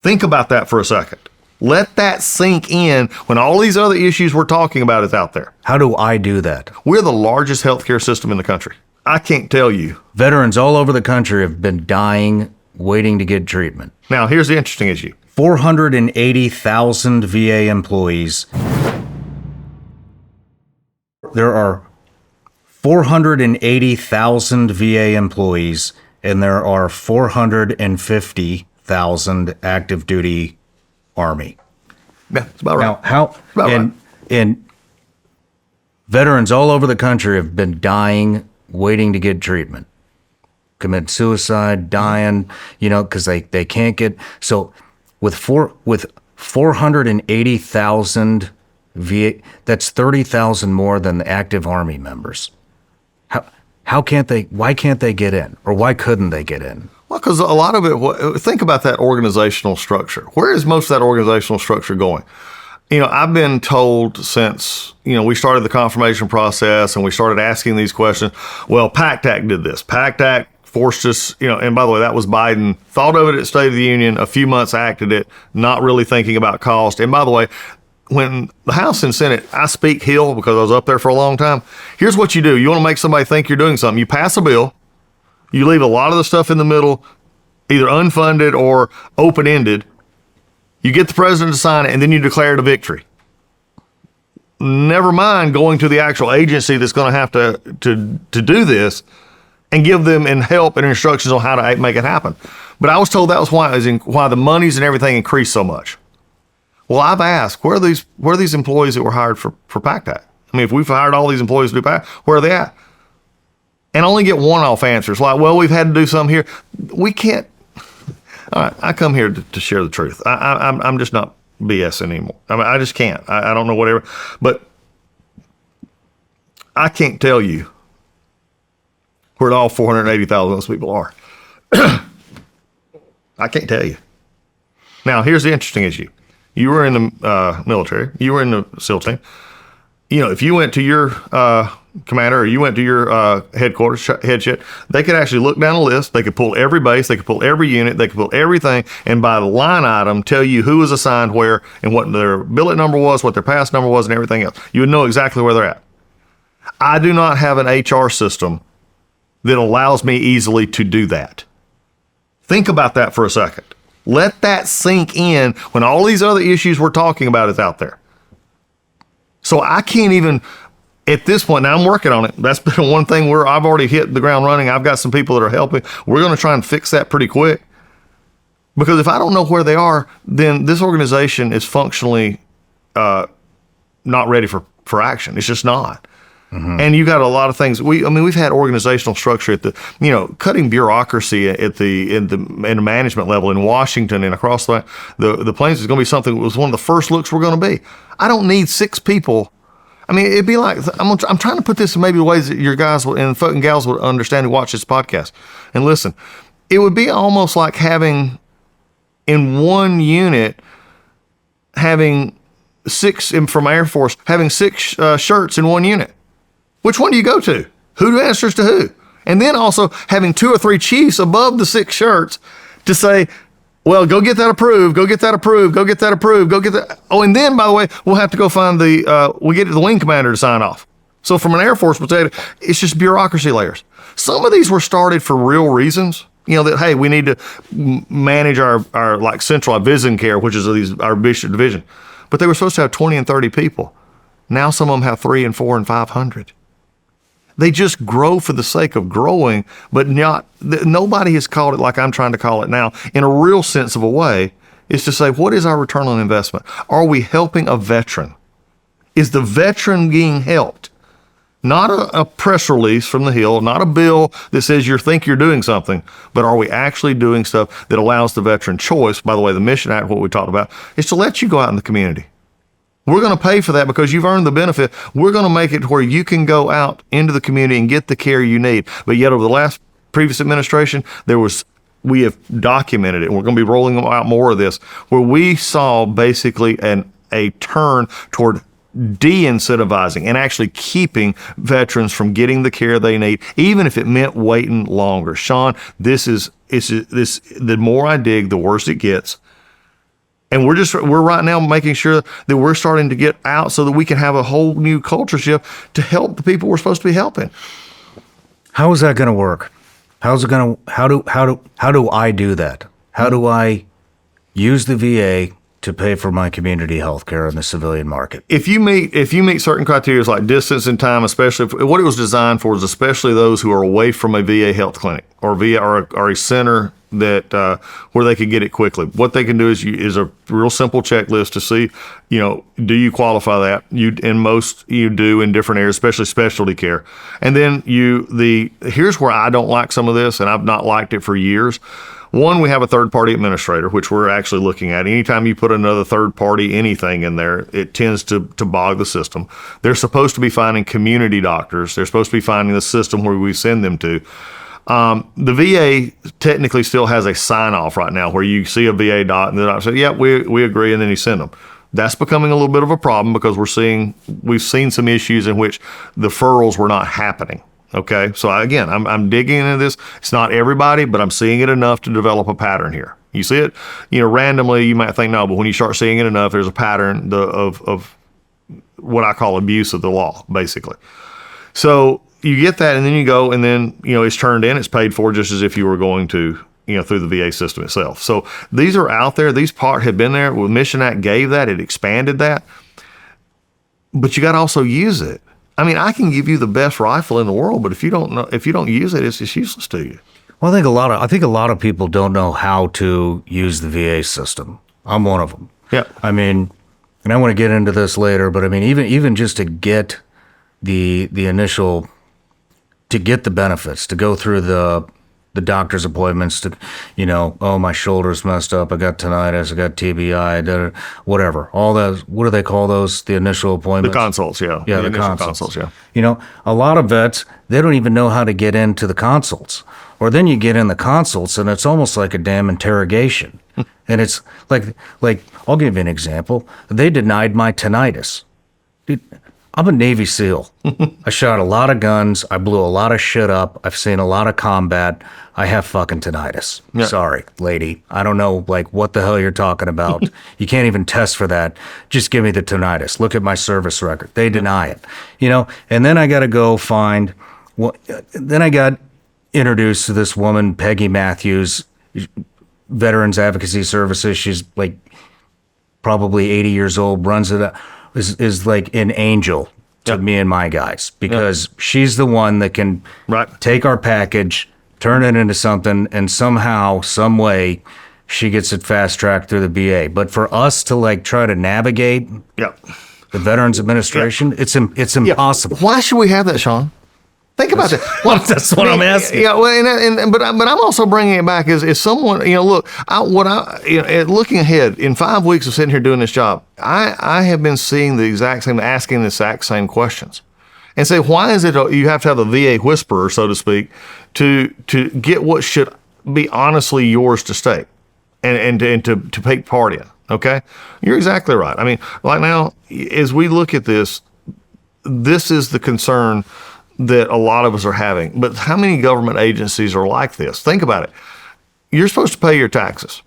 Think about that for a second. Let that sink in when all these other issues we're talking about is out there. How do I do that? We're the largest healthcare system in the country. I can't tell you. Veterans all over the country have been dying, waiting to get treatment. Now, here's the interesting issue. 480,000 VA employees. There are 480,000 VA employees, and there are 450,000 active duty Army. Yeah, it's about right. Now, and veterans all over the country have been dying, waiting to get treatment, commit suicide, dying, because they can't get. So with 480,000 VA, that's 30,000 more than the active Army members. Why can't they get in, or why couldn't they get in? Well, because a lot of it, think about that organizational structure. Where is most of that organizational structure going? I've been told since, we started the confirmation process and we started asking these questions, well, PACT Act did this. PACT Act forced us, and by the way, that was Biden, thought of it at State of the Union, a few months acted it, not really thinking about cost. And by the way, when the House and Senate, I speak Hill because I was up there for a long time. Here's what you do. You want to make somebody think you're doing something. You pass a bill. You leave a lot of the stuff in the middle, either unfunded or open-ended. You get the president to sign it, and then you declare it a victory. Never mind going to the actual agency that's going to have to do this and give them help and instructions on how to make it happen. But I was told that was why the monies and everything increased so much. Well, I've asked, where are these employees that were hired for PACT Act? I mean, if we've hired all these employees to do PACT, where are they at? And only get one-off answers like, well, we've had to do something here. We can't. All right, I come here to share the truth. I'm just not BS anymore. I mean, I just can't. I don't know whatever. But I can't tell you where all 480,000 of those people are. I can't tell you. Now, here's the interesting issue. You were in the military. You were in the SEAL team. If you went to your commander or you went to your headquarters, head shit, they could actually look down a list. They could pull every base. They could pull every unit. They could pull everything. And by the line item, tell you who was assigned where and what their billet number was, what their pass number was, and everything else. You would know exactly where they're at. I do not have an HR system that allows me easily to do that. Think about that for a second. Let that sink in when all these other issues we're talking about is out there. So I can't even, at this point, now I'm working on it. That's been one thing where I've already hit the ground running. I've got some people that are helping. We're going to try and fix that pretty quick. Because if I don't know where they are, then this organization is functionally not ready for action. It's just not. Mm-hmm. And you got a lot of things. We've had organizational structure at the, cutting bureaucracy in the management level in Washington and across the plains is going to be something that was one of the first looks we're going to be. I don't need 6 people. I mean, it'd be like, I'm trying to put this in maybe ways that your guys and fucking gals would understand who watch this podcast and listen. It would be almost like having in one unit, having 6 from Air Force, having 6 shirts in one unit. Which one do you go to? Who answers to who? And then also having 2 or 3 chiefs above the 6 shirts to say, well, go get that approved, go get that approved, go get that approved, go get that. Oh, and then, by the way, we'll have to go find the wing commander to sign off. So from an Air Force perspective, it's just bureaucracy layers. Some of these were started for real reasons. That, hey, we need to manage our like central vision care, which is our bishop division. But they were supposed to have 20 and 30 people. Now some of them have 3 and 4 and 500. They just grow for the sake of growing, but nobody has called it like I'm trying to call it now in a real sense of a way, is to say, what is our return on investment? Are we helping a veteran? Is the veteran being helped? Not a press release from the Hill, not a bill that says you think you're doing something, but are we actually doing stuff that allows the veteran choice? By the way, the Mission Act, what we talked about, is to let you go out in the community. We're going to pay for that because you've earned the benefit. We're going to make it where you can go out into the community and get the care you need. But yet over the previous administration, we have documented it, and we're going to be rolling out more of this, where we saw basically a turn toward de-incentivizing and actually keeping veterans from getting the care they need, even if it meant waiting longer. Shawn, the more I dig, the worse it gets. And we're right now making sure that we're starting to get out so that we can have a whole new culture shift to help the people we're supposed to be helping. How is that going to work? How do I do that? How do I use the VA to pay for my community health care in the civilian market? If you meet certain criteria like distance and time, especially what it was designed for is especially those who are away from a VA health clinic or a center that where they could get it quickly. What they can do is a real simple checklist to see, do you qualify that? Most you do in different areas, especially specialty care. And then here's where I don't like some of this, and I've not liked it for years. One, we have a third-party administrator, which we're actually looking at. Anytime you put another third-party anything in there, it tends to bog the system. They're supposed to be finding community doctors. They're supposed to be finding the system where we send them to. The VA technically still has a sign-off right now where you see a VA doc and the doctor says, yeah, we agree, and then you send them. That's becoming a little bit of a problem because we've seen some issues in which the referrals were not happening. Okay, so again, I'm digging into this. It's not everybody, but I'm seeing it enough to develop a pattern here. You see it, randomly, you might think no, but when you start seeing it enough, there's a pattern of what I call abuse of the law, basically. So you get that, and then you go, and then it's turned in, it's paid for just as if you were going to through the VA system itself. So these are out there. These parts have been there. Well, Mission Act gave that, it expanded that, but you got to also use it. I mean, I can give you the best rifle in the world, but if you don't use it, it's useless to you. Well, I think a lot of people don't know how to use the VA system. I'm one of them. Yeah. I mean, and I want to get into this later, but I mean, even just to get the initial, to get the benefits, to go through the doctor's appointments, to, oh, my shoulder's messed up, I got tinnitus, I got TBI, whatever. All those, what do they call those? The initial appointments? The consults, yeah. Yeah, the initial consults, yeah. A lot of vets, they don't even know how to get into the consults. Or then you get in the consults and it's almost like a damn interrogation. And it's like, I'll give you an example. They denied my tinnitus. Dude, I'm a Navy SEAL. I shot a lot of guns. I blew a lot of shit up. I've seen a lot of combat. I have fucking tinnitus. Yeah. Sorry, lady. I don't know, what the hell you're talking about. You can't even test for that. Just give me the tinnitus. Look at my service record. They deny it. And then I got to go find, then I got introduced to this woman, Peggy Matthews, Veterans Advocacy Services. She's probably 80 years old, runs it, is like an angel to me and my guys, because she's the one that can take our package, turn it into something, and somehow, some way, she gets it fast-tracked through the VA. But for us to try to navigate the Veterans Administration, it's impossible. Why should we have that, Shawn? Think about that. Well, that's what I'm asking. Yeah, well, but I'm also bringing it back as someone. Look, looking ahead in 5 weeks of sitting here doing this job, I have been seeing asking the exact same questions, and say, why is it you have to have a VA whisperer, so to speak, to get what should be honestly yours to stake, and to take part in? Okay, you're exactly right. I mean, right now, as we look at this is the concern that a lot of us are having. But how many government agencies are like this? Think about it. You're supposed to pay your taxes.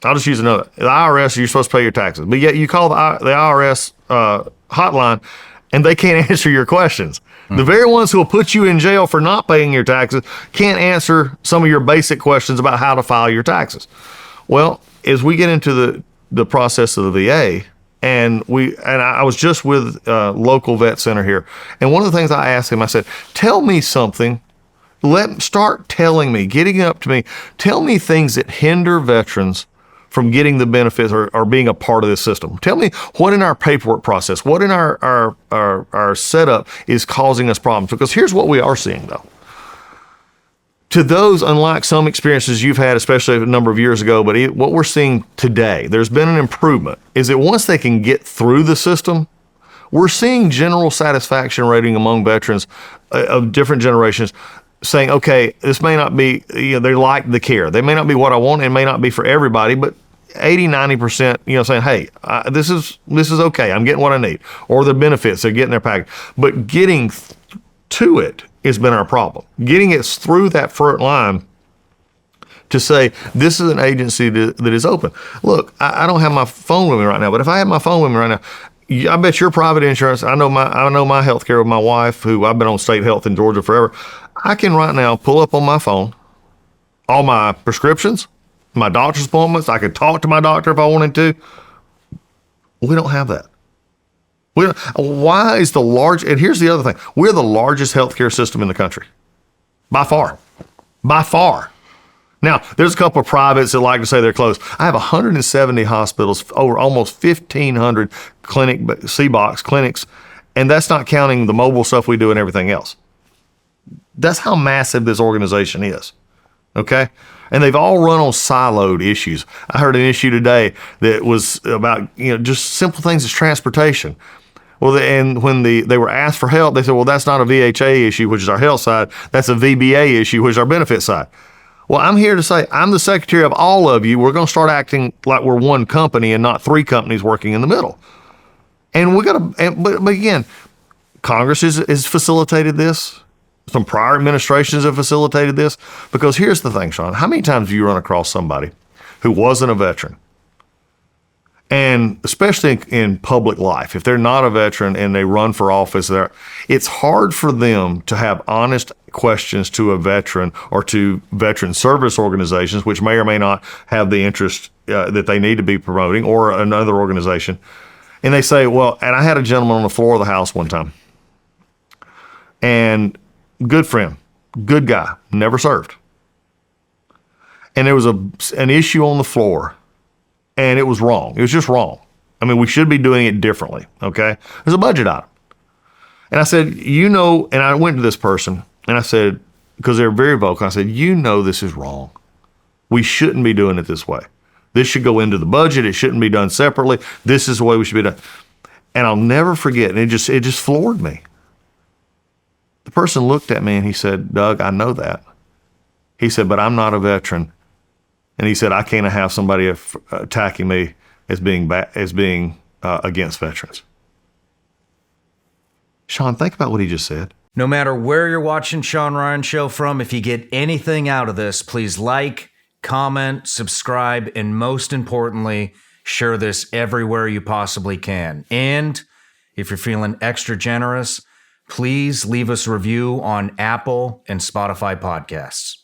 I'll just use another. The IRS, you're supposed to pay your taxes. But yet you call the IRS hotline and they can't answer your questions. The very ones who will put you in jail for not paying your taxes can't answer some of your basic questions about how to file your taxes. Well, as we get into the process of the VA, and I was just with a local vet center here, and one of the things I asked him, I said, tell me something. Start telling me, getting up to me, tell me things that hinder veterans from getting the benefits or being a part of this system. Tell me what in our paperwork process, what in our setup is causing us problems. Because here's what we are seeing, though. To those, unlike some experiences you've had, especially a number of years ago, but what we're seeing today, there's been an improvement, is that once they can get through the system, we're seeing general satisfaction rating among veterans of different generations saying, okay, this may not be, they like the care. They may not be what I want, and it may not be for everybody, but 80, 90%, saying, hey, this is okay. I'm getting what I need. Or the benefits, they're getting their package. But getting to it has been our problem. Getting it through that front line to say this is an agency that is open. Look, I don't have my phone with me right now, but if I had my phone with me right now, I bet your private insurance. I know my health care with my wife, who I've been on state health in Georgia forever. I can right now pull up on my phone all my prescriptions, my doctor's appointments. I could talk to my doctor if I wanted to. We don't have that. Why is the large? And here's the other thing: we're the largest healthcare system in the country, by far, by far. Now, there's a couple of privates that like to say they're closed. I have 170 hospitals, over almost 1,500 C-box clinics, and that's not counting the mobile stuff we do and everything else. That's how massive this organization is, okay? And they've all run on siloed issues. I heard an issue today that was about, just simple things as transportation. Well, and when they were asked for help, they said, well, that's not a VHA issue, which is our health side. That's a VBA issue, which is our benefit side. Well, I'm here to say I'm the secretary of all of you. We're going to start acting like we're one company and not three companies working in the middle. And we got to, but again, Congress has facilitated this. Some prior administrations have facilitated this. Because here's the thing, Shawn. How many times have you run across somebody who wasn't a veteran? And especially in public life, if they're not a veteran and they run for office, it's hard for them to have honest questions to a veteran or to veteran service organizations, which may or may not have the interest that they need to be promoting, or another organization. And they say, well, and I had a gentleman on the floor of the House one time, and good friend, good guy, never served. And there was an issue on the floor. And it was wrong. It was just wrong. I mean, we should be doing it differently, okay? There's a budget item. And I said, and I went to this person, and I said, because they're very vocal, I said, this is wrong. We shouldn't be doing it this way. This should go into the budget. It shouldn't be done separately. This is the way we should be done. And I'll never forget, and it just floored me. The person looked at me, and he said, Doug, I know that. He said, but I'm not a veteran. And he said, I can't have somebody attacking me as being against veterans. Shawn, think about what he just said. No matter where you're watching Shawn Ryan Show from, if you get anything out of this, please like, comment, subscribe, and most importantly, share this everywhere you possibly can. And if you're feeling extra generous, please leave us a review on Apple and Spotify podcasts.